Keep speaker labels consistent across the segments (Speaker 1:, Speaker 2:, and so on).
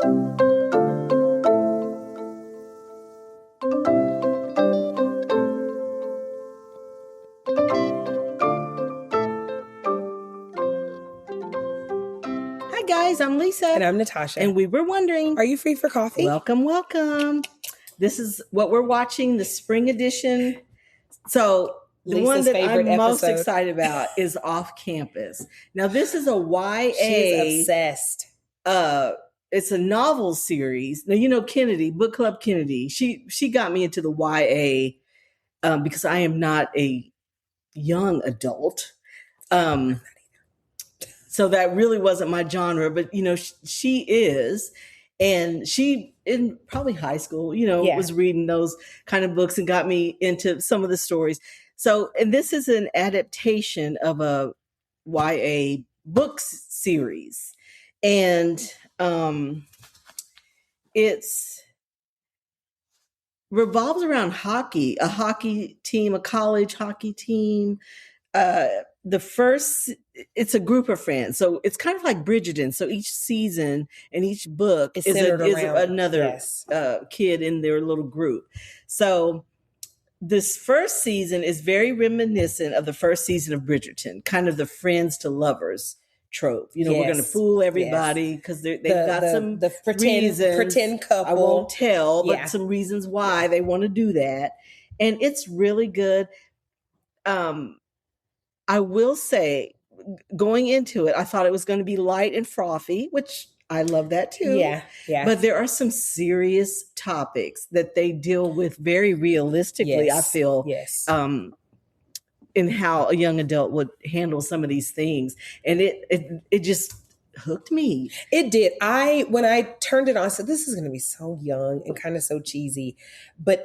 Speaker 1: Hi guys, I'm Lisa.
Speaker 2: And I'm Natasha.
Speaker 1: And we were wondering,
Speaker 2: are you free for coffee?
Speaker 1: Welcome. This is what we're watching, the spring edition. So the
Speaker 2: Lisa's
Speaker 1: one that
Speaker 2: favorite
Speaker 1: I'm most
Speaker 2: episode.
Speaker 1: excited about is Off Campus. Now this is a YA.
Speaker 2: She's obsessed.
Speaker 1: It's a novel series. Now you know Kennedy, Book Club Kennedy. She got me into the YA because I am not a young adult. So that really wasn't my genre, but you know, she is, and she in probably high school, you know, was reading those kind of books and got me into some of the stories. So, and this is an adaptation of a YA books series, and it's revolves around hockey, a hockey team, a college hockey team. It's a group of friends. So it's kind of like Bridgerton. So each season and each book is another kid in their little group. So this first season is very reminiscent of the first season of Bridgerton, kind of the friends to lovers trope. You know, we're going to fool everybody because they've got some
Speaker 2: pretend couple.
Speaker 1: I won't tell, but some reasons why they want to do that. And it's really good. I will say, going into it, I thought it was going to be light and frothy, which I love that too.
Speaker 2: Yeah.
Speaker 1: But there are some serious topics that they deal with very realistically, I feel, in how a young adult would handle some of these things. And it just hooked me.
Speaker 2: It did. When I turned it on, I said, this is going to be so young and kind of so cheesy. But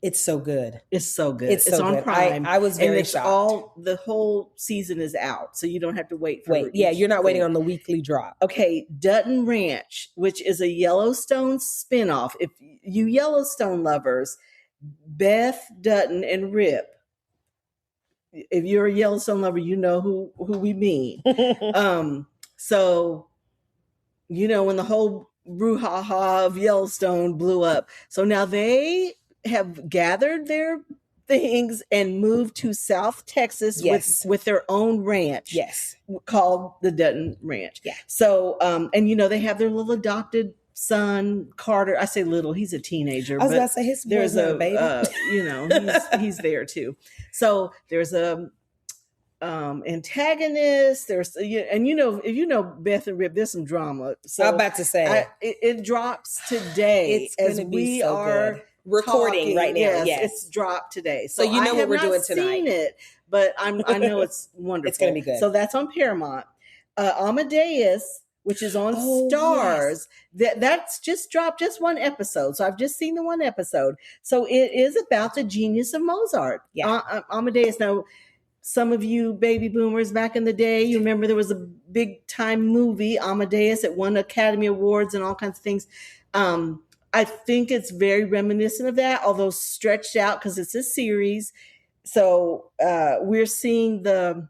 Speaker 2: it's so good.
Speaker 1: It's so good.
Speaker 2: It's on
Speaker 1: good.
Speaker 2: Prime. I was very shocked.
Speaker 1: The whole season is out, so you don't have to wait for it.
Speaker 2: Yeah, you're not waiting on the weekly drop.
Speaker 1: Okay, Dutton Ranch, which is a Yellowstone spinoff. If you Yellowstone lovers, Beth, Dutton, and Rip, if you're a Yellowstone lover, you know who we mean. So, you know, when the whole brouhaha of Yellowstone blew up. So now they have gathered their things and moved to South Texas with their own ranch. Called the Dutton Ranch. So, and you know, they have their little adopted son, Carter. I say little, he's a teenager.
Speaker 2: I was about to say his there's a baby.
Speaker 1: You know, he's there too. So there's a antagonist. There's and you know, if you know Beth and Rip, there's some drama. So
Speaker 2: I'm about to say
Speaker 1: it drops today.
Speaker 2: It's as we so are good. Recording
Speaker 1: talking,
Speaker 2: right now. Yes,
Speaker 1: it's dropped today.
Speaker 2: So you know what we're doing tonight.
Speaker 1: I have not seen it, but I know it's wonderful.
Speaker 2: It's going to be good.
Speaker 1: So that's on Paramount. Amadeus, which is on Stars. That's just dropped just one episode. So I've just seen the one episode. So it is about the genius of Mozart. Amadeus. Now, some of you baby boomers back in the day, you remember there was a big time movie, Amadeus. It won Academy Awards and all kinds of things. I think it's very reminiscent of that, although stretched out because it's a series. So we're seeing the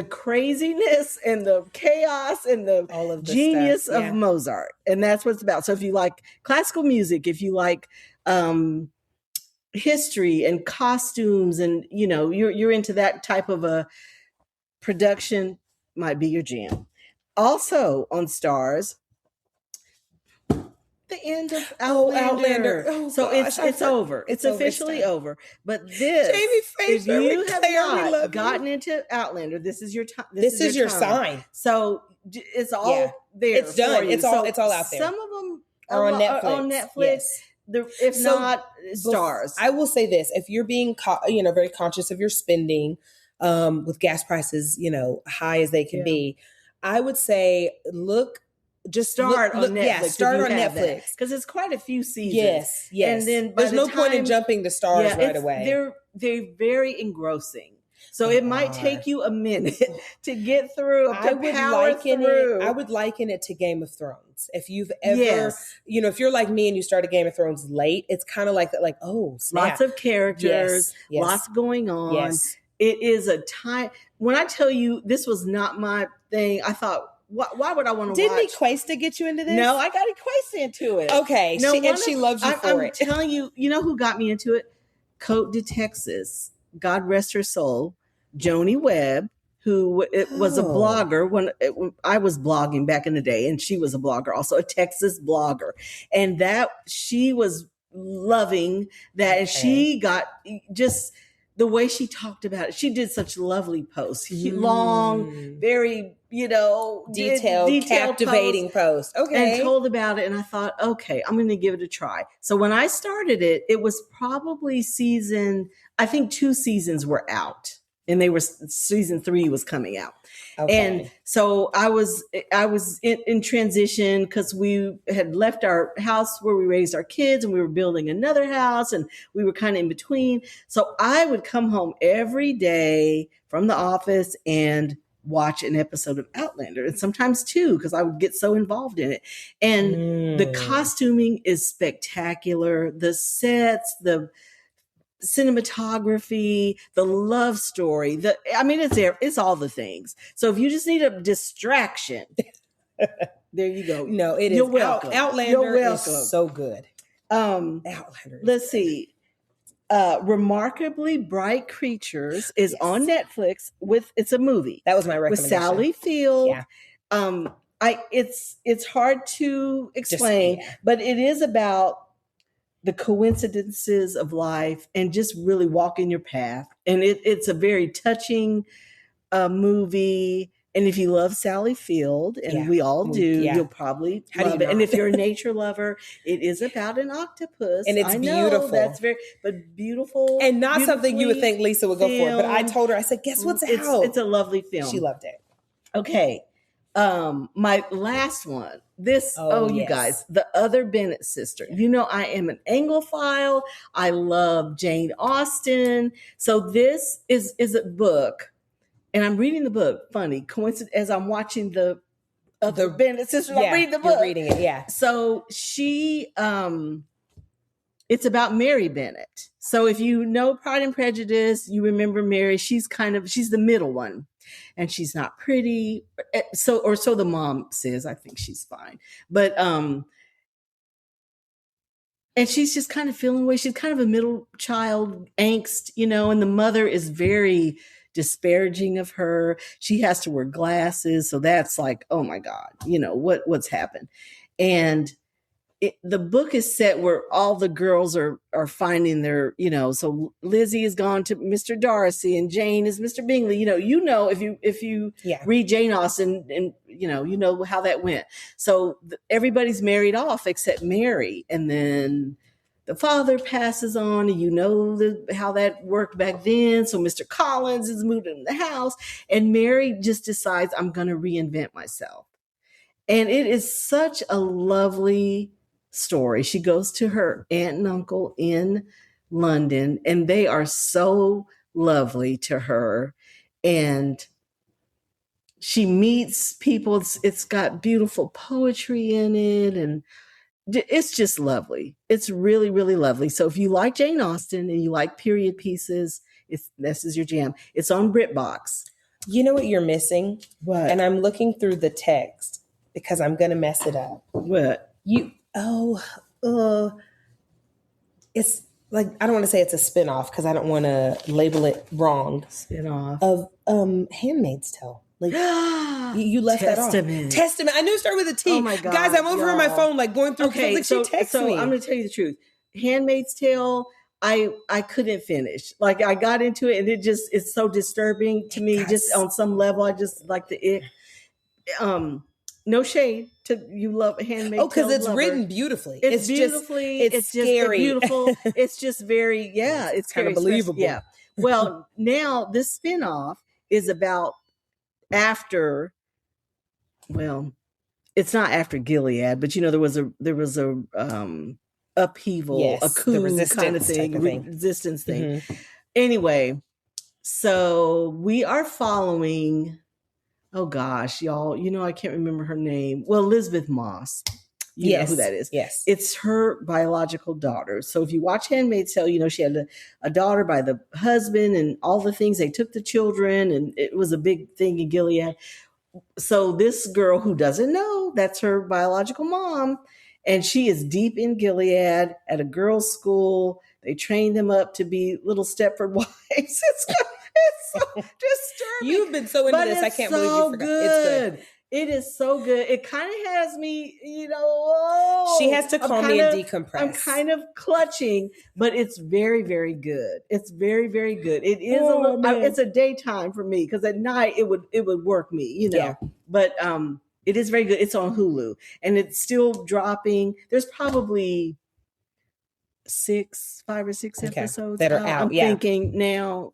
Speaker 1: craziness and the chaos and the genius of Mozart. And that's what it's about. So if you like classical music, if you like history and costumes and, you know, you're into that type of a production, might be your jam. Also on Stars, the end of Outlander. So it's over. It's officially over. But this, if you have not gotten into Outlander, this is your time.
Speaker 2: This is your sign.
Speaker 1: So it's all there.
Speaker 2: It's done. It's all out there.
Speaker 1: Some of them
Speaker 2: are on Netflix.
Speaker 1: If not Stars.
Speaker 2: I will say this: if you're being, very conscious of your spending, with gas prices, high as they can be, I would say
Speaker 1: start on Netflix.
Speaker 2: Start on Netflix
Speaker 1: because it's quite a few seasons.
Speaker 2: Yes.
Speaker 1: And then
Speaker 2: there's no point in jumping to Stars right away.
Speaker 1: They're very engrossing. So it might take you a minute to get through.
Speaker 2: I would liken it to Game of Thrones. If you've ever, if you're like me and you started Game of Thrones late, it's kind of like that. Like, oh, snap.
Speaker 1: Lots of characters, lots going on. It is a time. When I tell you this was not my thing, I thought Why would I want to watch?
Speaker 2: Didn't Equesta get you into this?
Speaker 1: No, I got Equesta into it.
Speaker 2: Okay,
Speaker 1: no,
Speaker 2: she loves you for it.
Speaker 1: I'm telling you, you know who got me into it? Cote de Texas, God rest her soul, Joni Webb, who was a blogger when I was blogging back in the day, and she was a blogger, also a Texas blogger, and that she was loving that, and she got just the way she talked about it. She did such lovely posts, long, very, detailed
Speaker 2: captivating posts. Okay.
Speaker 1: And told about it. And I thought, okay, I'm going to give it a try. So when I started it, it was probably I think 2 seasons were out, and season 3 was coming out. Okay. And so I was in transition because we had left our house where we raised our kids, and we were building another house, and we were kind of in between. So I would come home every day from the office and watch an episode of Outlander, and sometimes 2, because I would get so involved in it. And the costuming is spectacular. The sets, the cinematography, the love story, it's there. It's all the things. So if you just need a distraction, there you go.
Speaker 2: No, it is.
Speaker 1: You're welcome.
Speaker 2: Outlander is so good.
Speaker 1: Outlander. Let's see. Remarkably Bright Creatures is on Netflix it's a movie.
Speaker 2: That was my recommendation.
Speaker 1: With Sally Field. Yeah. It's hard to explain, but it is about the coincidences of life and just really walking your path. And it's a very touching movie. And if you love Sally Field, and we all do, you'll probably love it. And if you're a nature lover, it is about an octopus.
Speaker 2: And it's beautiful.
Speaker 1: That's beautiful.
Speaker 2: And not something you would think Lisa would go for. But I told her, I said, guess what's out?
Speaker 1: It's a lovely film.
Speaker 2: She loved it.
Speaker 1: Okay. My last one. You guys, The Other Bennett Sister. You know, I am an Anglophile. I love Jane Austen. So this is a book, and I'm reading the book. Funny coincidence, as I'm watching The Other Bennett Sister. I'm reading the book.
Speaker 2: You're reading it, yeah.
Speaker 1: So she, it's about Mary Bennett. So if you know Pride and Prejudice, you remember Mary. She's the middle one. And she's not pretty. So the mom says. I think she's fine. But, and she's just kind of feeling away. She's kind of a middle child angst, and the mother is very disparaging of her. She has to wear glasses. So that's like, oh my God, what's happened. And the book is set where all the girls are finding their, so Lizzie has gone to Mr. Darcy and Jane is Mr. Bingley. If you read Jane Austen and, you know how that went. So everybody's married off except Mary. And then the father passes on, and how that worked back then. So Mr. Collins is moved in the house, and Mary just decides, I'm going to reinvent myself. And it is such a lovely story. She goes to her aunt and uncle in London, and they are so lovely to her. And she meets people. It's got beautiful poetry in it, and it's just lovely. It's really, really lovely. So if you like Jane Austen and you like period pieces, this is your jam. It's on BritBox.
Speaker 2: You know what you're missing?
Speaker 1: What?
Speaker 2: And I'm looking through the text because I'm going to mess it up.
Speaker 1: What?
Speaker 2: It's like, I don't want to say it's a spinoff because I don't want to label it wrong.
Speaker 1: Spinoff
Speaker 2: of Handmaid's Tale. Like you left
Speaker 1: Testament.
Speaker 2: That off. Testament. I knew it started with a T.
Speaker 1: Oh my God,
Speaker 2: guys, I'm over on my phone, like going through.
Speaker 1: Okay,
Speaker 2: like,
Speaker 1: so
Speaker 2: she texted me.
Speaker 1: I'm going to tell you the truth. Handmaid's Tale. I couldn't finish. Like I got into it, and it's so disturbing to me. Just on some level, I just like the it. No shade to you. Love Handmaid's Tale.
Speaker 2: Oh, because it's written beautifully.
Speaker 1: It's beautifully.
Speaker 2: It's scary.
Speaker 1: Just beautiful. It's just very. Yeah, it's
Speaker 2: kind of believable.
Speaker 1: Yeah. Well, now this spinoff is about after. Well, it's not after Gilead, but there was a upheaval,
Speaker 2: yes,
Speaker 1: a coup kind of thing, resistance thing. Mm-hmm. Anyway, so we are following. Oh gosh, y'all, I can't remember her name. Well, Elizabeth Moss. You know who that is.
Speaker 2: Yes.
Speaker 1: It's her biological daughter. So if you watch Handmaid's Tale, she had a daughter by the husband and all the things. They took the children, and it was a big thing in Gilead. so this girl who doesn't know that's her biological mom, and she is deep in Gilead at a girls' school. They train them up to be little Stepford wives. It's so disturbing.
Speaker 2: You've been so into this. I can't believe you forgot.
Speaker 1: Good.
Speaker 2: It's good.
Speaker 1: It is so good. It kind of has me, oh,
Speaker 2: she has to calm me and decompress.
Speaker 1: I'm kind of clutching, but it's very, very good. It's very, very good. It is a little. It's a daytime for me because at night it would work me, Yeah. But it is very good. It's on Hulu and it's still dropping. There's probably 5 or 6 episodes
Speaker 2: that are out.
Speaker 1: I'm thinking now.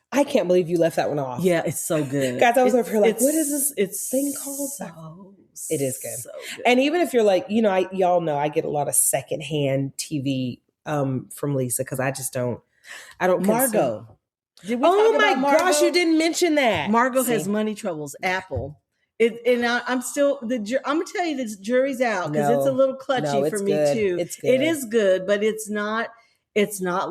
Speaker 2: I can't believe you left that one off.
Speaker 1: Yeah, it's so good.
Speaker 2: Guys, I was over here like, what is this thing called? It is good. So good. And even if you're like, y'all know I get a lot of secondhand TV from Lisa because I don't
Speaker 1: Margot.
Speaker 2: Did we talk about Margot? Gosh, you didn't mention that.
Speaker 1: Margot has money troubles. Apple. I'm gonna tell you this jury's out because it's a little clutchy for me too.
Speaker 2: It's good.
Speaker 1: It is good, but it's not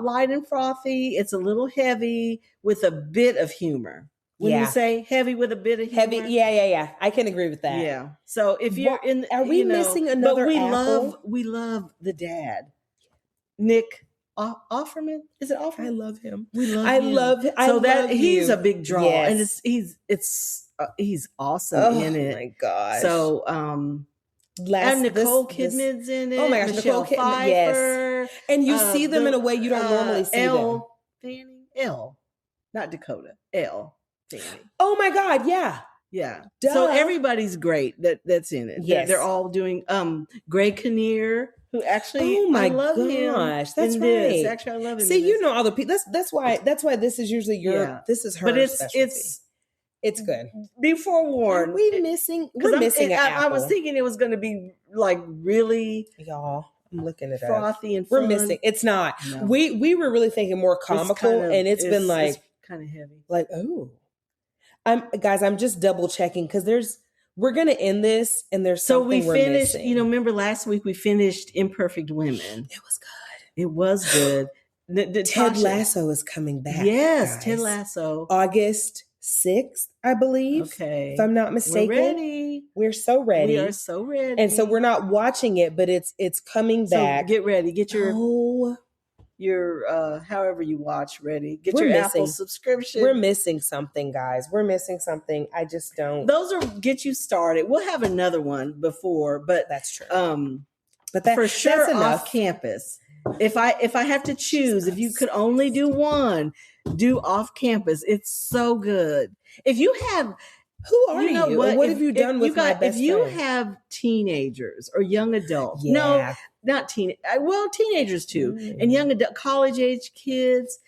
Speaker 1: light and frothy. It's a little heavy with a bit of humor. When you say heavy with a bit of humor.
Speaker 2: Heavy, yeah. I can agree with that.
Speaker 1: Yeah. So if you're
Speaker 2: are we missing another?
Speaker 1: But we love the dad, Nick Offerman. Is it Offerman?
Speaker 2: I love him.
Speaker 1: We love him.
Speaker 2: I love
Speaker 1: he's a big draw,
Speaker 2: yes.
Speaker 1: and he's awesome in it.
Speaker 2: Oh my gosh.
Speaker 1: So and Nicole Kidman's in it.
Speaker 2: Oh my gosh, Nicole Kidman. Yes. And you see them in a way you don't normally see them.
Speaker 1: Elle, not Dakota. Elle Fanning.
Speaker 2: Oh my God, yeah.
Speaker 1: Yeah. Duh. So everybody's great that's in it.
Speaker 2: Yes.
Speaker 1: They're all doing Greg Kinnear, who actually
Speaker 2: I
Speaker 1: love him.
Speaker 2: That's right.
Speaker 1: This. Actually, I love him.
Speaker 2: See, all the people. That's why this is usually this is her.
Speaker 1: But
Speaker 2: specialty. It's good.
Speaker 1: Be forewarned.
Speaker 2: We're missing an apple.
Speaker 1: I was thinking it was going to be like really,
Speaker 2: y'all. I'm looking at
Speaker 1: frothy and fun.
Speaker 2: We're missing. It's not. No. We were really thinking more comical, and it's been like
Speaker 1: kind of heavy.
Speaker 2: Like I'm just double checking because we're going to end this, and there's something
Speaker 1: we're finished.
Speaker 2: Missing.
Speaker 1: Remember last week we finished Imperfect Women.
Speaker 2: It was good.
Speaker 1: It was good.
Speaker 2: Ted Lasso is coming back.
Speaker 1: Yes,
Speaker 2: guys.
Speaker 1: Ted Lasso.
Speaker 2: August 6th, I believe.
Speaker 1: Okay.
Speaker 2: If I'm not mistaken.
Speaker 1: We're ready.
Speaker 2: We're so ready.
Speaker 1: We are so ready.
Speaker 2: And so we're not watching it, but it's coming back.
Speaker 1: So get ready. Get your however you watch ready. Get your Apple subscription.
Speaker 2: We're missing something, guys. We're missing something. I just don't.
Speaker 1: Those are get you started. We'll have another one before, but
Speaker 2: that's true.
Speaker 1: But for sure that's off campus. If I have to choose, if you could only do one, do off campus. It's so good. If you have,
Speaker 2: who are you? What have you done with my best friend?
Speaker 1: If you have teenagers or young adults, not teenagers too, and young adult, college age kids,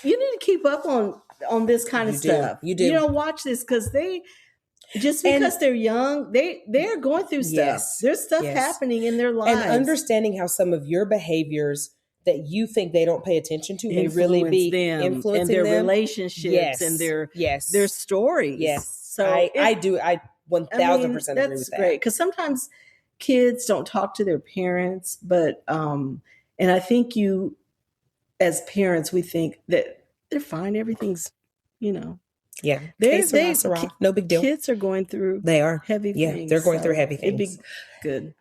Speaker 1: you need to keep up on this kind of stuff.
Speaker 2: You do.
Speaker 1: Watch this because because they're young, they're going through stuff.
Speaker 2: Yes,
Speaker 1: there's stuff happening in their lives,
Speaker 2: and understanding how some of your behaviors that you think they don't pay attention to may really be influencing
Speaker 1: and their
Speaker 2: them.
Speaker 1: relationships and their stories.
Speaker 2: Yes,
Speaker 1: so
Speaker 2: I 1000% agree with that.
Speaker 1: That's great because sometimes kids don't talk to their parents, but and I think as parents, we think that they're fine. Everything's
Speaker 2: Yeah, no big deal.
Speaker 1: Kids are going through heavy things.
Speaker 2: Yeah, they're going through heavy things.
Speaker 1: It'd be good.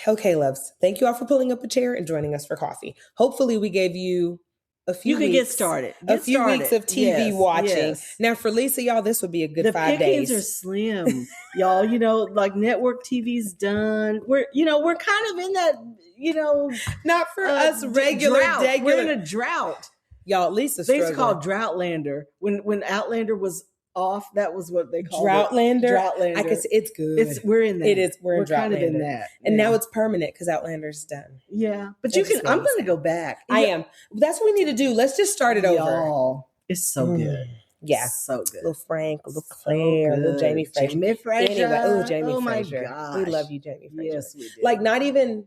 Speaker 2: Okay, loves. Thank you all for pulling up a chair and joining us for coffee. Hopefully, we gave you a few.
Speaker 1: You can get started.
Speaker 2: Weeks of TV watching. Yes. Now, for Lisa, y'all, this would be a good 5 days.
Speaker 1: The pickings are slim, y'all. Like network TV's done. We're kind of in that.
Speaker 2: Not for us regular.
Speaker 1: We're in a drought.
Speaker 2: Y'all, Lisa's
Speaker 1: they used to call Droughtlander when Outlander was off. That was what they called
Speaker 2: Droughtlander.
Speaker 1: Droughtlander.
Speaker 2: I can see it's good.
Speaker 1: We're in that.
Speaker 2: It is. We're in
Speaker 1: kind of in that,
Speaker 2: and now it's permanent because Outlander's done.
Speaker 1: Yeah, but you can. I'm going to go back.
Speaker 2: I am. That's what we need to do. Let's just start it over.
Speaker 1: Y'all, it's so good.
Speaker 2: Yeah,
Speaker 1: so good.
Speaker 2: Little Frank, little Claire, little Jamie Fraser.
Speaker 1: Anyway,
Speaker 2: Jamie
Speaker 1: Fraser.
Speaker 2: My gosh. We love you, Jamie Fraser.
Speaker 1: Yes, we do.
Speaker 2: Like not even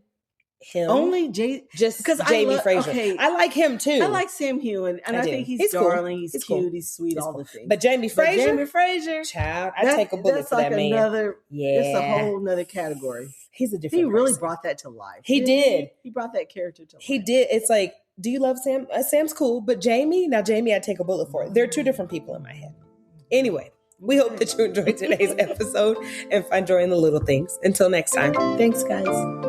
Speaker 2: him.
Speaker 1: Only
Speaker 2: just because Jamie Fraser. Okay. I like him too.
Speaker 1: I like Sam Hewen, and I think he's darling. Cool. He's cute. Cool. He's sweet. All the things.
Speaker 2: But Jamie Fraser,
Speaker 1: child,
Speaker 2: I take a bullet for that man.
Speaker 1: It's a whole nother category.
Speaker 2: He's a different.
Speaker 1: He really brought that to life.
Speaker 2: He did.
Speaker 1: He brought that character to life.
Speaker 2: He did. It's like, do you love Sam? Sam's cool, but Jamie, I'd take a bullet for it. They're two different people in my head. Anyway, We hope that you enjoyed today's episode and find joy in the little things. Until next time.
Speaker 1: Thanks, guys.